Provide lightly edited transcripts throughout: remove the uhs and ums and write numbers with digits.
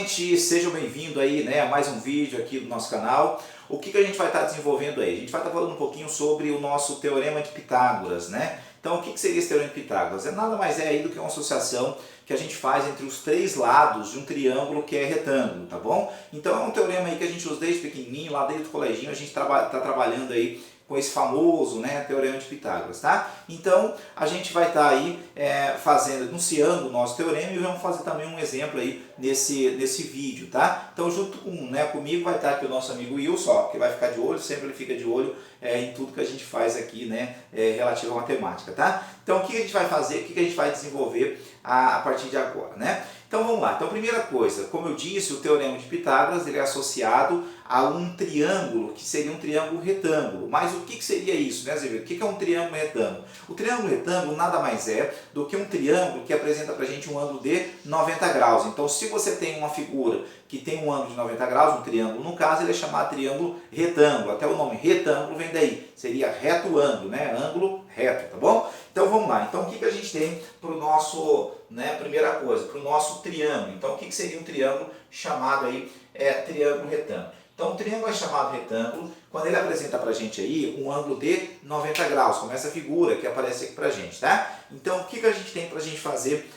gente, seja bem-vindo aí, né, a mais um vídeo aqui do nosso canal. O que a gente vai estar desenvolvendo aí? A gente vai estar falando um pouquinho sobre o nosso Teorema de Pitágoras, né? Então, o que seria esse Teorema de Pitágoras? Nada mais é aí do que uma associação que a gente faz entre os três lados de um triângulo que é retângulo, tá bom? Então, é um teorema aí que a gente usa desde pequenininho, lá desde o coleginho, a gente está trabalhando aí com esse famoso, né, Teorema de Pitágoras, tá? Então, a gente vai estar aí enunciando o nosso teorema e vamos fazer também um exemplo aí nesse vídeo, tá? Então, junto comigo vai estar aqui o nosso amigo Wilson, ó, que vai ficar de olho, sempre ele fica de olho em tudo que a gente faz aqui, né, relativo à matemática, tá? Então, o que a gente vai fazer, o que a gente vai desenvolver a partir de agora, né? Então vamos lá. Então, primeira coisa, como eu disse, o Teorema de Pitágoras ele é associado a um triângulo, que seria um triângulo retângulo. Mas o que seria isso, né, Zé? O que é um triângulo retângulo? O triângulo retângulo nada mais é do que um triângulo que apresenta para a gente um ângulo de 90 graus. Então, se você tem uma figura que tem um ângulo de 90 graus, um triângulo, no caso, ele é chamado triângulo retângulo. Até o nome retângulo vem daí. Seria reto ângulo, né? Ângulo reto, tá bom? Então vamos lá. Então o que a gente tem para o nosso, primeira coisa, para o nosso triângulo? Então o que seria um triângulo chamado aí triângulo retângulo? Então o triângulo é chamado retângulo quando ele apresenta para a gente aí um ângulo de 90 graus, como essa figura que aparece aqui para a gente, tá? Então o que a gente tem para a gente fazer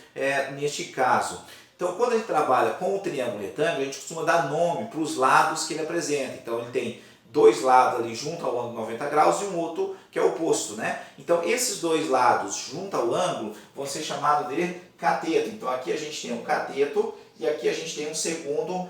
neste caso? Então, quando a gente trabalha com o triângulo retângulo, a gente costuma dar nome para os lados que ele apresenta. Então, ele tem dois lados ali junto ao ângulo de 90 graus e um outro que é oposto, né? Então, esses dois lados junto ao ângulo vão ser chamados de cateto. Então, aqui a gente tem um cateto e aqui a gente tem um segundo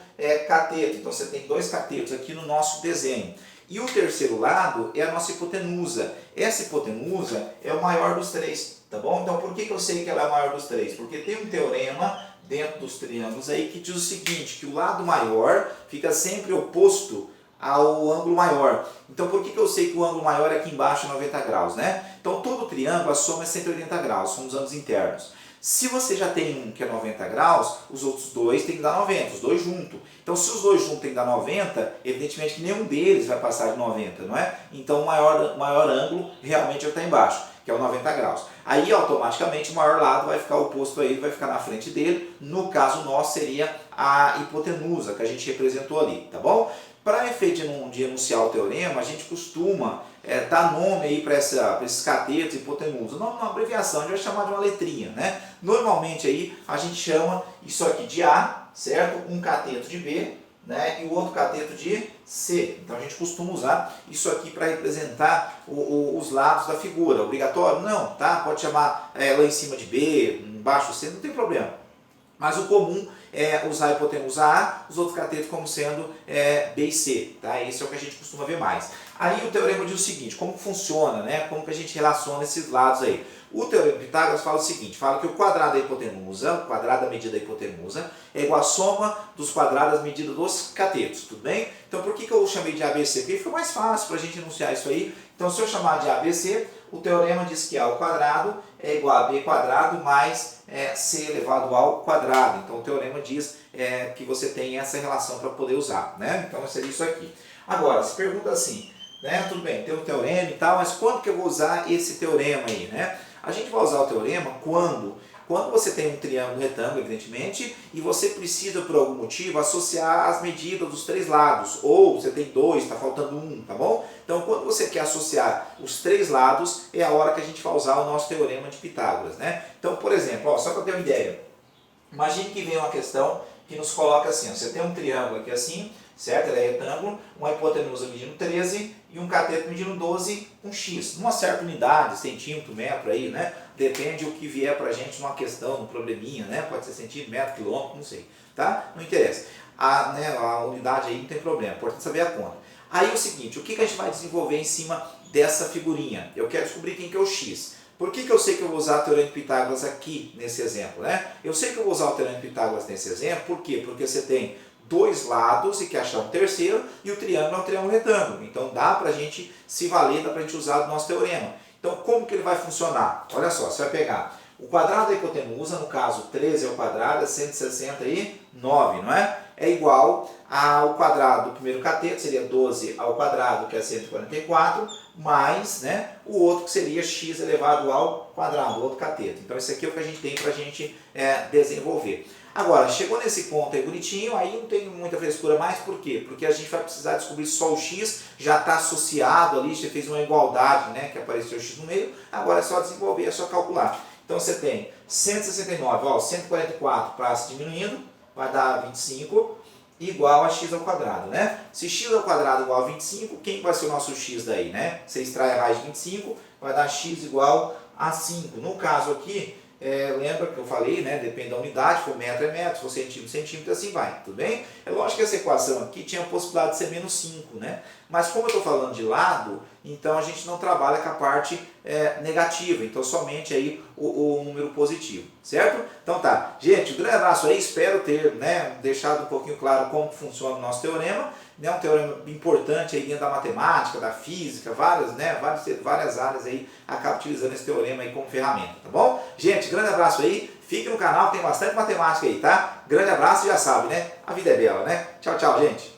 cateto. Então, você tem dois catetos aqui no nosso desenho. E o terceiro lado é a nossa hipotenusa. Essa hipotenusa é o maior dos três, tá bom? Então, por que eu sei que ela é a maior dos três? Porque tem um teorema dentro dos triângulos aí que diz o seguinte, que o lado maior fica sempre oposto ao ângulo maior. Então por que eu sei que o ângulo maior é aqui embaixo 90 graus, né? Então todo triângulo a soma é 180 graus, são os ângulos internos. Se você já tem um que é 90 graus, os outros dois tem que dar 90, os dois juntos. Então se os dois juntos tem que dar 90, evidentemente que nenhum deles vai passar de 90, não é? Então o maior ângulo realmente é o que está embaixo, que é o 90 graus. Aí automaticamente o maior lado vai ficar oposto a ele, vai ficar na frente dele. No caso nosso seria a hipotenusa, que a gente representou ali, tá bom? Para efeito de enunciar o teorema, a gente costuma dar nome aí para esses catetos, hipotenusa. Não uma abreviação, a gente vai chamar de uma letrinha, né? Normalmente aí a gente chama isso aqui de A, certo? Um cateto de B, né? E o outro cateto de C. Então a gente costuma usar isso aqui para representar os lados da figura. Obrigatório? Não, tá? Pode chamar lá em cima de B, embaixo C, não tem problema. Mas o comum é usar a hipotenusa A, os outros catetos como sendo B e C, tá? Esse é o que a gente costuma ver mais. Aí o teorema diz o seguinte, como funciona, né? Como que a gente relaciona esses lados aí? O Teorema de Pitágoras fala o seguinte, fala que o quadrado da hipotenusa, o quadrado da medida da hipotenusa, é igual à soma dos quadrados das medidas dos catetos, tudo bem? Então por que eu chamei de ABC? Porque fica mais fácil para a gente enunciar isso aí. Então se eu chamar de ABC, o teorema diz que A ao quadrado é igual a B quadrado mais C elevado ao quadrado. Então o teorema diz que você tem essa relação para poder usar, né? Então seria isso aqui. Agora, se pergunta assim, né? Tudo bem, tem um teorema e tal, mas quando que eu vou usar esse teorema aí, né? A gente vai usar o teorema quando você tem um triângulo retângulo, evidentemente, e você precisa, por algum motivo, associar as medidas dos três lados. Ou você tem dois, está faltando um, tá bom? Então, quando você quer associar os três lados, é a hora que a gente vai usar o nosso Teorema de Pitágoras, né? Então, por exemplo, ó, só para ter uma ideia, imagine que vem uma questão que nos coloca assim, ó, você tem um triângulo aqui assim, certo? Ele é retângulo, uma hipotenusa medindo 13 e um cateto medindo 12, um x. Numa certa unidade, centímetro, metro aí, né? Depende o que vier pra gente numa questão, num probleminha, né? Pode ser centímetro, metro, quilômetro, não sei, tá? Não interessa. A unidade aí não tem problema, é importante saber a conta. Aí é o seguinte, o que a gente vai desenvolver em cima dessa figurinha? Eu quero descobrir quem que é o x. Por que eu sei que eu vou usar o Teorema de Pitágoras aqui, nesse exemplo, né? Eu sei que eu vou usar o Teorema de Pitágoras nesse exemplo, por quê? Porque você tem dois lados e quer achar um terceiro, e o triângulo é um triângulo retângulo. Então dá pra gente se valer, dá pra gente usar o nosso teorema. Então como que ele vai funcionar? Olha só, você vai pegar o quadrado da hipotenusa, no caso 13 ao quadrado é 169, não é? É igual ao quadrado do primeiro cateto, seria 12 ao quadrado, que é 144, mais, né, o outro que seria x elevado ao quadrado, o outro cateto. Então esse aqui é o que a gente tem para a gente desenvolver. Agora, chegou nesse ponto aí bonitinho, aí não tem muita frescura mais, por quê? Porque a gente vai precisar descobrir só o x, já está associado ali, você fez uma igualdade, né, que apareceu o x no meio, agora é só desenvolver, é só calcular. Então você tem 169, ó, 144 para se diminuindo, vai dar 25, igual a x ao quadrado, né? Se x ao quadrado igual a 25, quem vai ser o nosso x daí, né? Você extrai a raiz de 25, vai dar x igual a 5. No caso aqui, lembra que eu falei, né? Depende da unidade, se for metro é metro, se for centímetro, centímetro, assim vai, tudo bem? É lógico que essa equação aqui tinha a possibilidade de ser menos 5, né? Mas como eu estou falando de lado, então a gente não trabalha com a parte negativa, então somente aí o número positivo, certo? Então tá, gente, um grande abraço aí, espero ter, né, deixado um pouquinho claro como funciona o nosso teorema, né, um teorema importante aí dentro da matemática, da física, várias áreas aí acabam utilizando esse teorema aí como ferramenta, tá bom? Gente, grande abraço aí, fique no canal que tem bastante matemática aí, tá? Grande abraço e já sabe, né? A vida é bela, né? Tchau, tchau, gente!